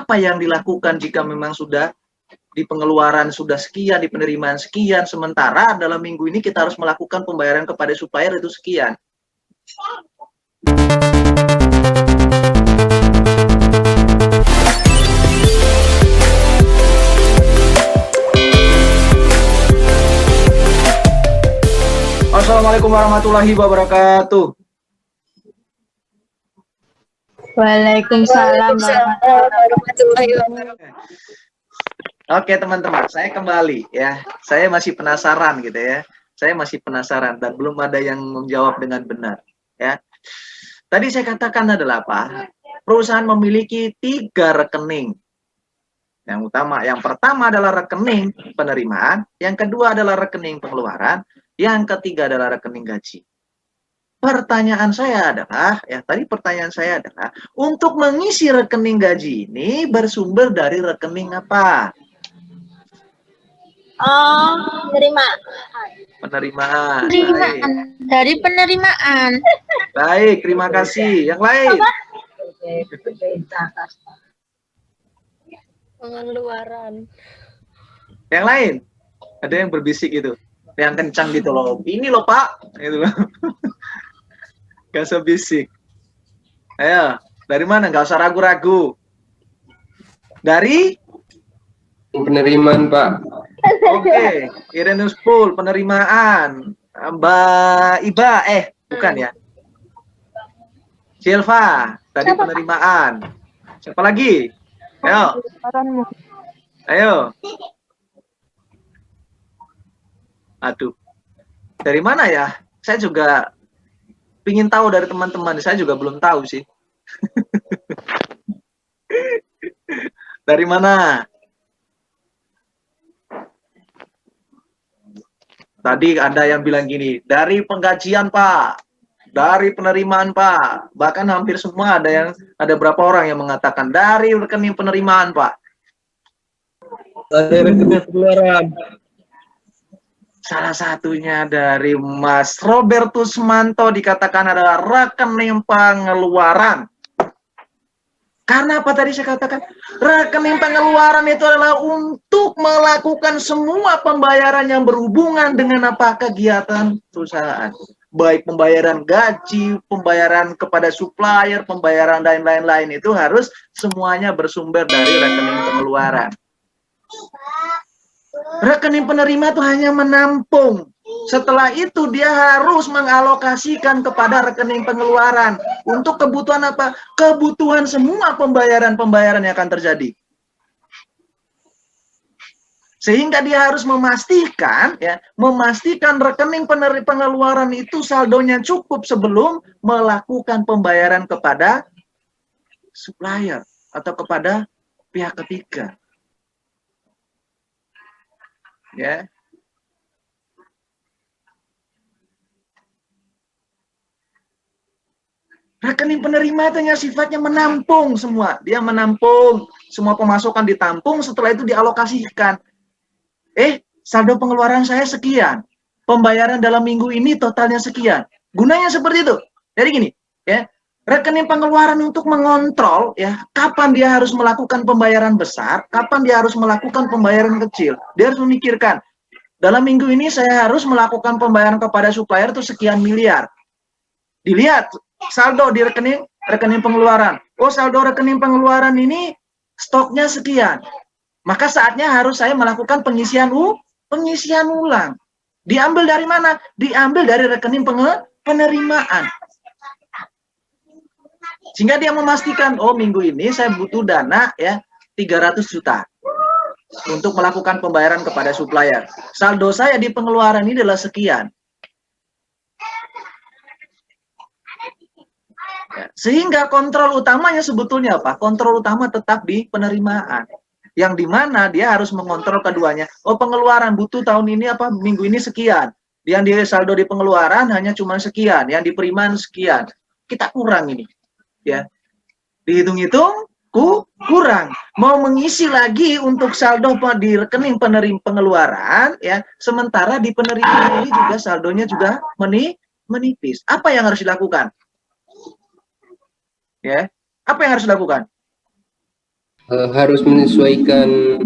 Apa yang dilakukan jika memang sudah di pengeluaran sudah sekian, di penerimaan sekian, sementara dalam minggu ini kita harus melakukan pembayaran kepada supplier itu sekian. Assalamualaikum warahmatullahi wabarakatuh. Waalaikumsalam warahmatullahi wabarakatuh. Oke teman-teman, saya kembali ya. Saya masih penasaran gitu ya. Saya masih penasaran dan belum ada yang menjawab dengan benar ya. Tadi saya katakan adalah apa? Perusahaan memiliki 3 rekening. Yang utama, yang pertama adalah rekening penerimaan, yang kedua adalah rekening pengeluaran, yang ketiga adalah rekening gaji. Pertanyaan saya adalah, untuk mengisi rekening gaji ini bersumber dari rekening apa? Penerimaan. Baik. Dari penerimaan. Baik, terima kasih. Yang lain? Pengeluaran. Yang lain? Ada yang berbisik gitu, yang kencang gitu loh. Ini loh Pak, gitu loh. Gak usah bisik. Ayo, dari mana? Gak usah ragu-ragu. Dari? Penerimaan, Pak. Oke, Irenus Pool, penerimaan. Mbak Iba, bukan ya? Silva, tadi penerimaan. Siapa lagi? Ayo. Ayo. Aduh. Dari mana ya? Saya juga pingin tahu dari teman-teman. Saya juga belum tahu sih. Dari mana? Tadi ada yang bilang gini, dari penggajian Pak, dari penerimaan Pak. Bahkan hampir semua ada berapa orang yang mengatakan dari rekening penerimaan Pak. Dari rekening pengeluaran. Salah satunya dari Mas Robertus Manto dikatakan adalah rekening pengeluaran. Karena apa tadi saya katakan? Rekening pengeluaran itu adalah untuk melakukan semua pembayaran yang berhubungan dengan apa kegiatan perusahaan. Baik pembayaran gaji, pembayaran kepada supplier, pembayaran dan lain-lain itu harus semuanya bersumber dari rekening pengeluaran. Rekening penerima itu hanya menampung. Setelah itu dia harus mengalokasikan kepada rekening pengeluaran. Untuk kebutuhan apa? Kebutuhan semua pembayaran-pembayaran yang akan terjadi. Sehingga dia harus memastikan rekening pengeluaran itu saldonya cukup sebelum melakukan pembayaran kepada supplier atau kepada pihak ketiga. Ya. Rekening penerima itu hanya sifatnya menampung semua. Dia menampung semua pemasukan ditampung, setelah itu dialokasikan. Saldo pengeluaran saya sekian. Pembayaran dalam minggu ini totalnya sekian. Gunanya seperti itu. Jadi gini, ya. Rekening pengeluaran untuk mengontrol kapan dia harus melakukan pembayaran besar, kapan dia harus melakukan pembayaran kecil. Dia harus memikirkan, dalam minggu ini saya harus melakukan pembayaran kepada supplier itu sekian miliar. Dilihat saldo di rekening pengeluaran. Saldo rekening pengeluaran ini stoknya sekian. Maka saatnya harus saya melakukan pengisian ulang. Diambil dari mana? Diambil dari rekening penerimaan. Sehingga dia memastikan, minggu ini saya butuh dana 300 juta untuk melakukan pembayaran kepada supplier. Saldo saya di pengeluaran ini adalah sekian. Sehingga kontrol utamanya sebetulnya apa? Kontrol utama tetap di penerimaan. Yang dimana dia harus mengontrol keduanya. Pengeluaran butuh tahun ini minggu ini sekian. Yang di saldo di pengeluaran hanya cuma sekian. Yang di penerimaan sekian. Kita kurang ini. Ya. Dihitung-hitung kurang. Mau mengisi lagi untuk saldo di rekening pengeluaran sementara di penerimaan ini juga saldonya juga menipis. Apa yang harus dilakukan? Apa yang harus dilakukan? harus menyesuaikan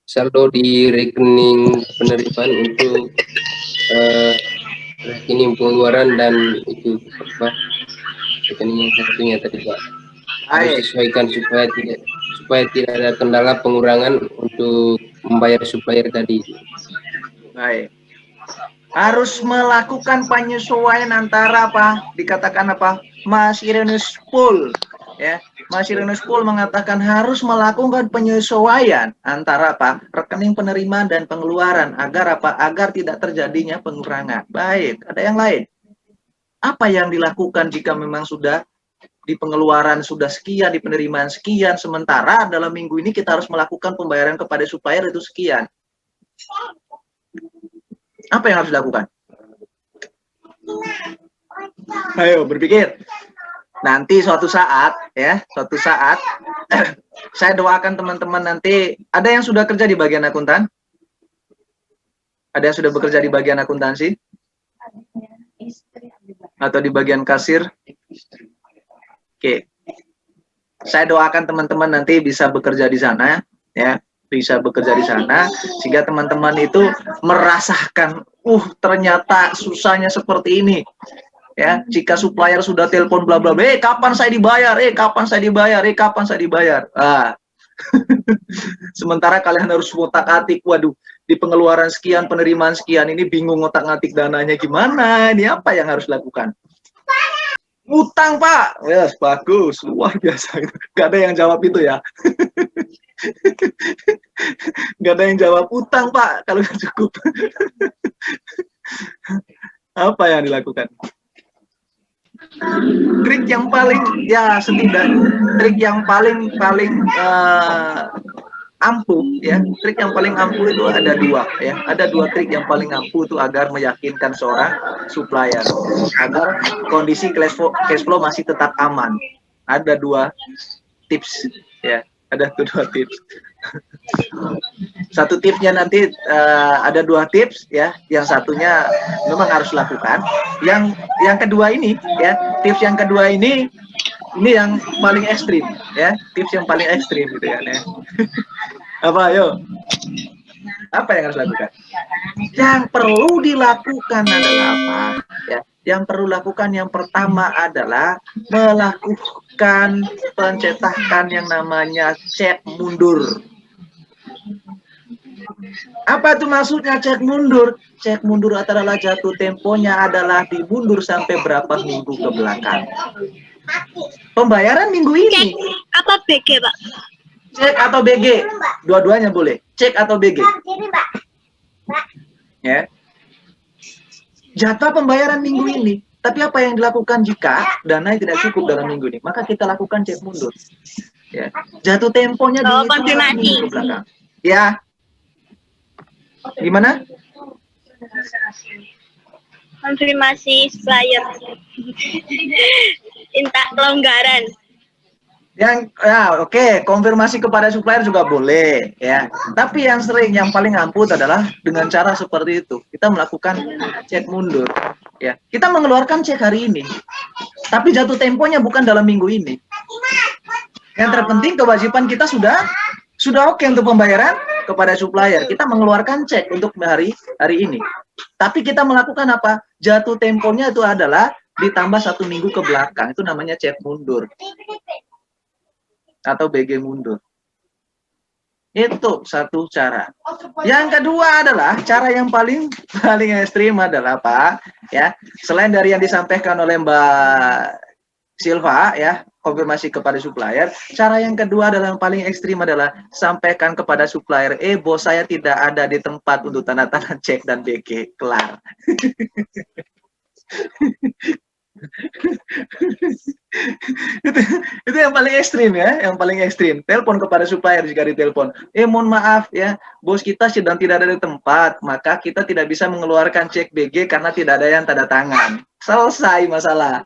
saldo di rekening penerimaan untuk rekening pengeluaran dan itu apa rekening yang satunya tadi Pak. Harus Baik, disesuaikan supaya tidak ada kendala pengurangan untuk membayar supplier tadi. baik. Harus melakukan penyesuaian antara apa? Dikatakan apa? Mas Irenus Pool, ya. Mas Irenus Pool mengatakan harus melakukan penyesuaian antara apa? Rekening penerimaan dan pengeluaran agar apa? Agar tidak terjadinya pengurangan. Baik, ada yang lain. Apa yang dilakukan jika memang sudah di pengeluaran sudah sekian, di penerimaan sekian, sementara dalam minggu ini kita harus melakukan pembayaran kepada supplier itu sekian. Apa yang harus dilakukan? Ayo berpikir. Nanti suatu saat, ya, suatu saat, saya doakan teman-teman nanti, ada yang sudah kerja di bagian akuntan? Ada yang sudah bekerja di bagian akuntansi? Atau di bagian kasir? Oke. Saya doakan teman-teman nanti bisa bekerja di sana, ya, bisa bekerja di sana, sehingga teman-teman itu merasakan, ternyata susahnya seperti ini. Ya, jika supplier sudah telepon bla bla bla, kapan saya dibayar? Kapan saya dibayar? Kapan saya dibayar? Sementara kalian harus ngotak-atik, waduh, di pengeluaran sekian, penerimaan sekian, ini bingung ngotak-ngatik dananya gimana? Ini apa yang harus dilakukan? Utang, Pak. Yes, bagus, luar biasa. Gak ada yang jawab itu ya. Gak ada yang jawab utang, Pak, kalau nggak cukup. Apa yang dilakukan? Trik yang paling trik yang paling ampuh, ya, trik yang paling ampuh itu ada dua, ya, ada dua trik yang paling ampuh itu agar meyakinkan seorang supplier agar kondisi cash flow masih tetap aman. Ada dua tips, ya, ada dua tips. Satu tipsnya nanti ada dua tips, ya, yang satunya memang harus lakukan. Yang kedua ini, ya, tips yang kedua ini yang paling ekstrim, ya, tips yang paling ekstrim gitu ya. Apa, ayo? Apa yang harus dilakukan? Yang perlu dilakukan adalah apa? Ya, yang perlu dilakukan yang pertama adalah melakukan pencetakan yang namanya cek mundur. Apa itu maksudnya cek mundur? Cek mundur adalah jatuh temponya adalah dimundur sampai berapa minggu ke belakang. Pembayaran minggu ini. Cek apa BG, Pak? Cek atau BG, dua-duanya boleh. Cek atau BG. Ya. Jatah pembayaran minggu ini. Tapi apa yang dilakukan jika dana tidak cukup dalam minggu ini? Maka kita lakukan cek mundur. Ya. Jatuh temponya di minggu ke belakang. Ya. Gimana? Konfirmasi supplier. Minta kelonggaran. Oke, konfirmasi kepada supplier juga boleh, ya. Tapi yang paling ampuh adalah dengan cara seperti itu. Kita melakukan cek mundur, ya. Kita mengeluarkan cek hari ini, tapi jatuh temponya bukan dalam minggu ini. Yang terpenting kewajiban kita sudah oke untuk pembayaran kepada supplier. Kita mengeluarkan cek untuk hari ini. Tapi kita melakukan apa? Jatuh temponya itu adalah ditambah 1 minggu ke belakang. Itu namanya cek mundur. Atau BG mundur. Itu satu cara. Yang kedua adalah cara yang paling ekstrim adalah apa? Ya, selain dari yang disampaikan oleh Mbak Silva, ya, konfirmasi kepada supplier. Cara yang kedua adalah yang paling ekstrim adalah sampaikan kepada supplier, bos saya tidak ada di tempat untuk tanda tangan cek dan BG. Kelar. itu yang paling ekstrim, ya, yang paling ekstrim. Telepon kepada supplier jika ditelepon, mohon maaf ya, bos kita sedang tidak ada di tempat, maka kita tidak bisa mengeluarkan cek BG karena tidak ada yang tanda tangan. Selesai masalah.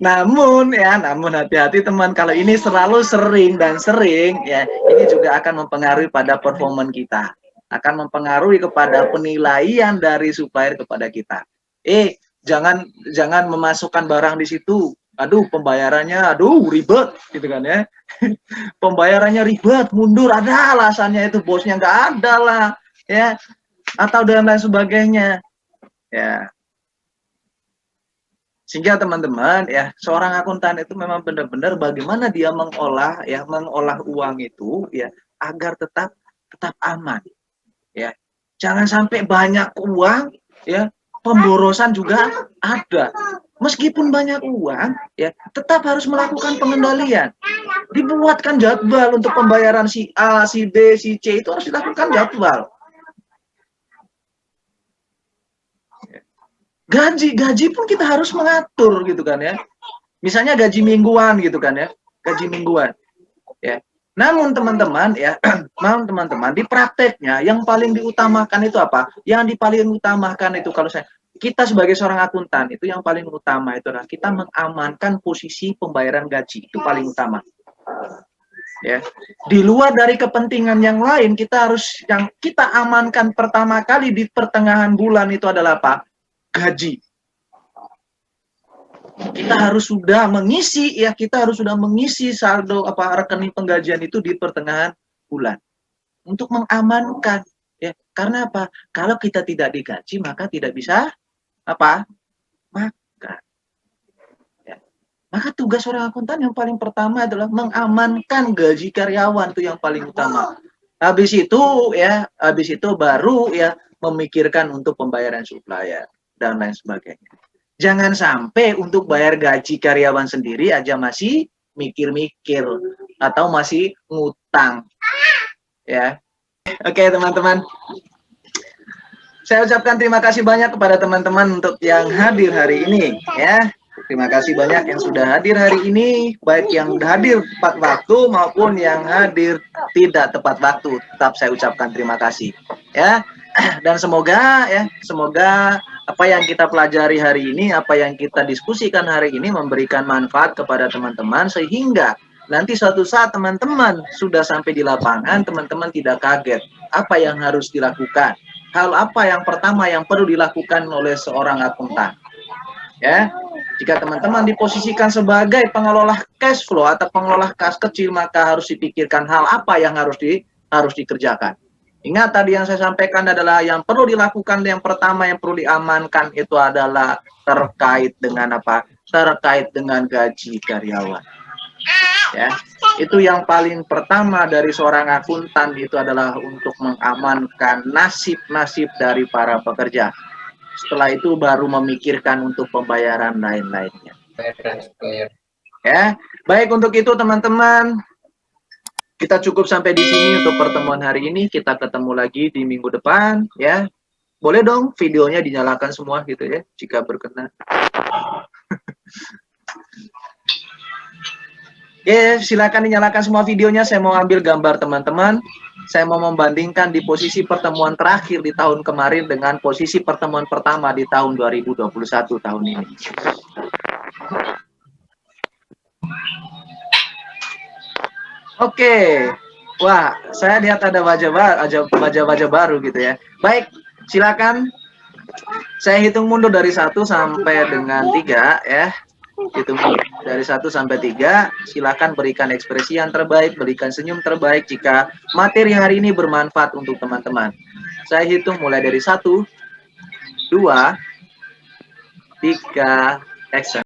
Namun hati-hati teman, kalau ini selalu sering, ya, ini juga akan mempengaruhi pada performa kita. Akan mempengaruhi kepada penilaian dari supplier kepada kita. Jangan memasukkan barang di situ. aduh pembayarannya, aduh ribet gitu kan ya. Pembayarannya ribet, mundur, ada alasannya itu bosnya nggak ada lah, ya, atau dan lain sebagainya, ya. Sehingga teman-teman ya, seorang akuntan itu memang benar-benar bagaimana dia mengolah ya, mengolah uang itu ya agar tetap aman ya. Jangan sampai banyak uang ya, pemborosan juga ada. Meskipun banyak uang ya, tetap harus melakukan pengendalian. Dibuatkan jadwal untuk pembayaran si A, si B, si C itu harus dilakukan jadwal. Gaji pun kita harus mengatur gitu kan ya. Misalnya gaji mingguan gitu kan ya, gaji mingguan. Ya. Namun teman-teman ya, teman-teman di prakteknya yang paling diutamakan itu apa? Yang paling utamakan itu kalau kita sebagai seorang akuntan itu yang paling utama itu adalah kita mengamankan posisi pembayaran gaji, itu paling utama. Ya. Di luar dari kepentingan yang lain, yang kita amankan pertama kali di pertengahan bulan itu adalah apa? Gaji. Kita harus sudah mengisi saldo rekening penggajian itu di pertengahan bulan untuk mengamankan ya. Karena apa? Kalau kita tidak digaji maka tidak bisa makan. Ya. Maka tugas seorang akuntan yang paling pertama adalah mengamankan gaji karyawan, itu yang paling utama. Habis itu baru ya memikirkan untuk pembayaran supplier dan lain sebagainya. Jangan sampai untuk bayar gaji karyawan sendiri aja masih mikir-mikir atau masih ngutang. Ya. Oke, teman-teman. Saya ucapkan terima kasih banyak kepada teman-teman untuk yang hadir hari ini ya. Terima kasih banyak yang sudah hadir hari ini, baik yang hadir tepat waktu maupun yang hadir tidak tepat waktu. Tetap saya ucapkan terima kasih ya. Dan semoga apa yang kita pelajari hari ini, apa yang kita diskusikan hari ini memberikan manfaat kepada teman-teman sehingga nanti suatu saat teman-teman sudah sampai di lapangan, teman-teman tidak kaget apa yang harus dilakukan. Hal apa yang pertama yang perlu dilakukan oleh seorang akuntan. Ya. Jika teman-teman diposisikan sebagai pengelola cash flow atau pengelola kas kecil, maka harus dipikirkan hal apa yang harus dikerjakan. Ingat tadi yang saya sampaikan adalah yang perlu dilakukan, yang pertama yang perlu diamankan itu adalah terkait dengan apa? Terkait dengan gaji karyawan. Ya, itu yang paling pertama dari seorang akuntan itu adalah untuk mengamankan nasib-nasib dari para pekerja. Setelah itu baru memikirkan untuk pembayaran lain-lainnya. Ya, baik untuk itu teman-teman. Kita cukup sampai di sini untuk pertemuan hari ini. Kita ketemu lagi di minggu depan, ya. Boleh dong videonya dinyalakan semua gitu ya, jika berkenan. Ya, silakan dinyalakan semua videonya. Saya mau ambil gambar teman-teman. Saya mau membandingkan di posisi pertemuan terakhir di tahun kemarin dengan posisi pertemuan pertama di tahun 2021 tahun ini. Oke, wah, saya lihat ada wajah-wajah baru gitu ya. Baik, silakan. Saya hitung mundur dari 1 sampai dengan 3 ya. Hitung dari 1 sampai 3. Silakan berikan ekspresi yang terbaik, berikan senyum terbaik jika materi hari ini bermanfaat untuk teman-teman. Saya hitung mulai dari 1, 2, 3, action.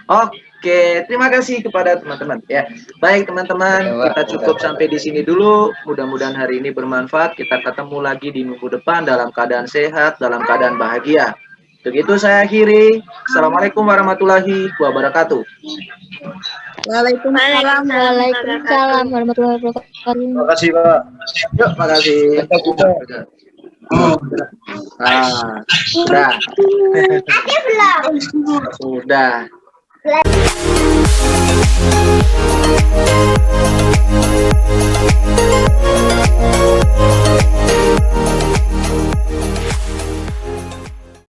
Oke, terima kasih kepada teman-teman ya. Baik teman-teman, kita cukup sampai di sini dulu. Mudah-mudahan hari ini bermanfaat. Kita ketemu lagi di minggu depan dalam keadaan sehat, dalam keadaan bahagia. Begitu saya akhiri. Assalamualaikum warahmatullahi wabarakatuh. Waalaikumsalam warahmatullahi wabarakatuh. Terima kasih, Pak. Yuk, makasih. Sudah. Sudah.